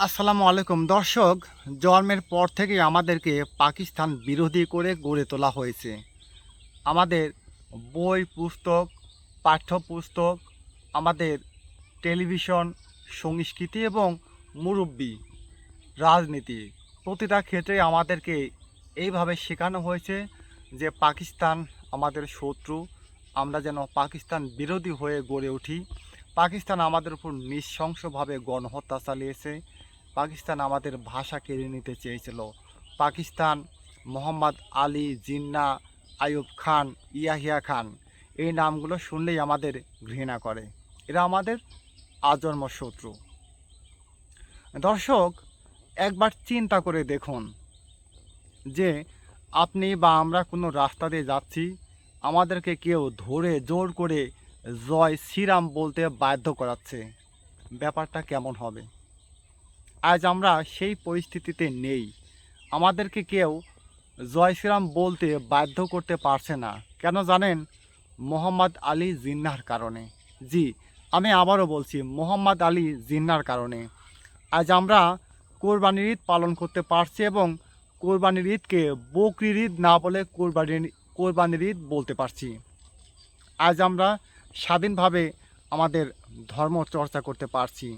আসসালামু আলাইকুম দর্শক। জন্মের পর থেকেই আমাদেরকে পাকিস্তান বিরোধী করে গড়ে তোলা হয়েছে। আমাদের বই পুস্তক, পাঠ্যপুস্তক, আমাদের টেলিভিশন, সংস্কৃতি এবং মুরব্বি, রাজনীতি, প্রতিটা ক্ষেত্রে আমাদেরকে এইভাবে শেখানো হয়েছে যে পাকিস্তান আমাদের শত্রু। আমরা যেন পাকিস্তান বিরোধী হয়ে গড়ে উঠি। পাকিস্তান আমাদের উপর নৃশংসভাবে গণহত্যা চালিয়েছে। পাকিস্তান আমাদের ভাষা কেড়ে নিতে চেয়েছিল। পাকিস্তান মোহাম্মদ আলী জিন্নাহ, আইয়ুব খান, ইয়াহিয়া খান, এই নামগুলো শুনলেই আমাদের ঘৃণা করে। এরা আমাদের আজন্ম শত্রু। দর্শক, একবার চিন্তা করে দেখুন যে আপনি বা আমরা কোনো রাস্তা দিয়ে যাচ্ছি, আমাদেরকে কেউ ধরে জোর করে জয় শ্রীরাম বলতে বাধ্য করাচ্ছে, ব্যাপারটা কেমন হবে? আজ আমরা সেই পরিস্থিতিতে নেই। আমাদেরকে কেউ জয় শ্রীরাম বলতে বাধ্য করতে পারছে না। কেন জানেন? মোহাম্মদ আলী জিন্নাহর কারণে। জি, আমি আবারও বলছি, মোহাম্মদ আলী জিন্নাহর কারণে আজ আমরা কোরবানির ঈদ পালন করতে পারছি এবং কোরবানির ঈদকে বকরির ঈদ না বলে কোরবানির ঈদ বলতে পারছি। আজ আমরা স্বাধীনভাবে আমাদের ধর্ম চর্চা করতে পারছি।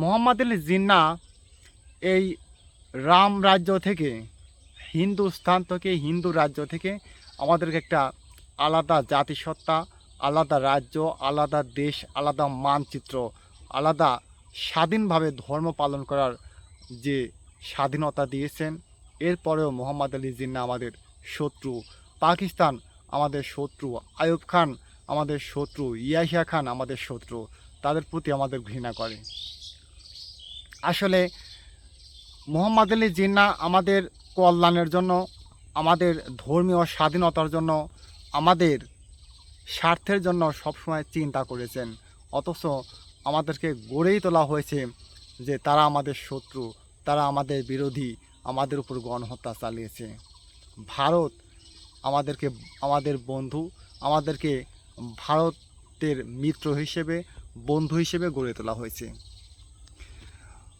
মোহাম্মদ আলী জিন্নাহ এই রাম রাজ্য থেকে, হিন্দুস্তান থেকে, হিন্দু রাজ্য থেকে আমাদেরকে একটা আলাদা জাতিসত্তা, আলাদা রাজ্য, আলাদা দেশ, আলাদা মানচিত্র, আলাদা স্বাধীনভাবে ধর্ম পালন করার যে স্বাধীনতা দিয়েছেন। এরপরেও মোহাম্মদ আলী জিন্নাহ আমাদের শত্রু, পাকিস্তান আমাদের শত্রু, আইয়ুব খান আমাদের শত্রু, ইয়াহিয়া খান আমাদের শত্রু। তাদের প্রতি আমাদের ঘৃণা করে। আসলে মোহাম্মদ আলী জিন্নাহ আমাদের কল্যাণের জন্য, আমাদের ধর্মীয় স্বাধীনতার জন্য, আমাদের স্বার্থের জন্য সবসময় চিন্তা করেছেন। অথচ আমাদেরকে গড়েই তোলা হয়েছে যে তারা আমাদের শত্রু, তারা আমাদের বিরোধী, আমাদের উপর গণহত্যা চালিয়েছে। ভারত আমাদেরকে, আমাদের বন্ধু, আমাদেরকে ভারতের মিত্র হিসেবে, বন্ধু হিসেবে গড়ে তোলা হয়েছে।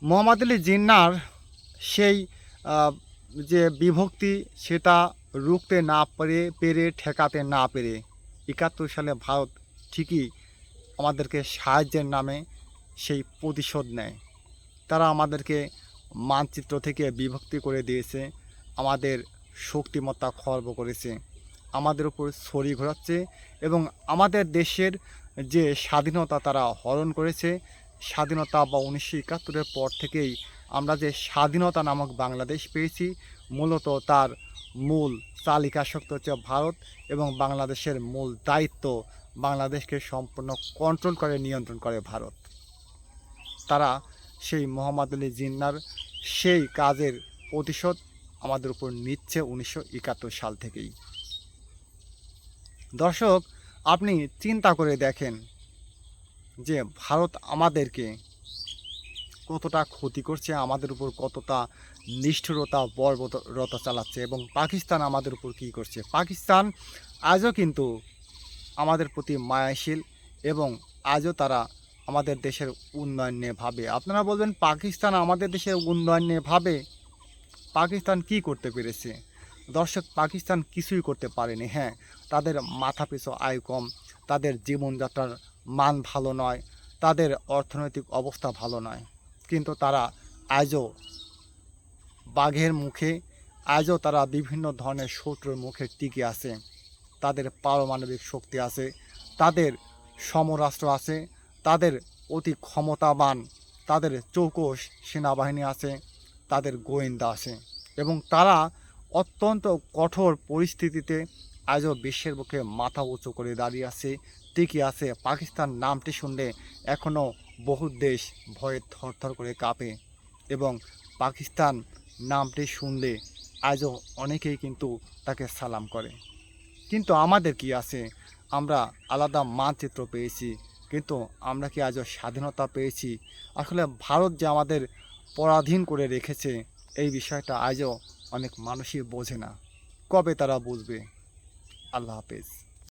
মোহাম্মদ আলী জিন্নাহর সেই যে বিভক্তি, সেটা রুখতে না পেরে ঠেকাতে না পেরে ৭১ সালে ভারত ঠিকই আমাদেরকে সাহায্যের নামে সেই প্রতিশোধ নেয়। তারা আমাদেরকে মানচিত্র থেকে বিভক্তি করে দিয়েছে, আমাদের শক্তিমত্তা খর্ব করেছে, আমাদের উপর ছড়ি ঘোরাচ্ছে এবং আমাদের দেশের যে স্বাধীনতা তারা হরণ করেছে। স্বাধীনতা বা ১৯৭১-এর পর থেকেই আমরা যে স্বাধীনতা নামক বাংলাদেশ পেয়েছি, মূলত তার মূল চালিকাশক্তি হচ্ছে ভারত এবং বাংলাদেশের মূল দায়িত্ব বাংলাদেশকে সম্পূর্ণ কন্ট্রোল করে, নিয়ন্ত্রণ করে ভারত। তারা সেই মোহাম্মদ আলী জিন্নাহর সেই কাজের প্রতিশোধ আমাদের উপর নিচ্ছে ১৯৭১ সাল থেকেই। দর্শক, আপনি চিন্তা করে দেখেন যে ভারত আমাদেরকে কতটা ক্ষতি করছে, আমাদের উপর কতটা নিষ্ঠুরতা, বর্বরতা চালাচ্ছে এবং পাকিস্তান আমাদের উপর কী করছে। পাকিস্তান আজও কিন্তু আমাদের প্রতি মায়াশীল এবং আজও তারা আমাদের দেশের উন্নয়ন নিয়ে ভাবে। আপনারা বলবেন পাকিস্তান আমাদের দেশের উন্নয়ন নিয়ে ভাবে? পাকিস্তান কি করতে পেরেছে? দর্শক, পাকিস্তান কিছুই করতে পারেনি। হ্যাঁ, তাদের মাথাপিছু আয় কম, তাদের জীবনযাত্রার মান ভালো নয়, তাদের অর্থনৈতিক অবস্থা ভালো নয়, কিন্তু তারা আজও বাঘের মুখে, আজও তারা বিভিন্ন ধরনের শত্রুর মুখে টিকে আছে। তাদের পারমাণবিক শক্তি আছে, তাদের সমরাস্ত্র আছে, তাদের অতি ক্ষমতাবান, তাদের চৌকস সেনাবাহিনী আছে, তাদের গোয়েন্দা আছে এবং তারা অত্যন্ত কঠোর পরিস্থিতিতে আজও বিশ্বের বুকে মাথা উঁচু করে দাঁড়িয়ে আছে, টিকে আছে। পাকিস্তান নামটি শুনলে এখনও বহু দেশ ভয়ে থরথর করে কাঁপে এবং পাকিস্তান নামটি শুনলে আজও অনেকেই কিন্তু তাকে সালাম করে। কিন্তু আমাদের কি আছে? আমরা আলাদা মানচিত্র পেয়েছি, কিন্তু আমরা কি আজও স্বাধীনতা পেয়েছি? আসলে ভারত যে আমাদের পরাধীন করে রেখেছে, এই বিষয়টা আজও অনেক মানুষই বোঝে না। কবে তারা বুঝবে? আল্লাহ হাফেজ।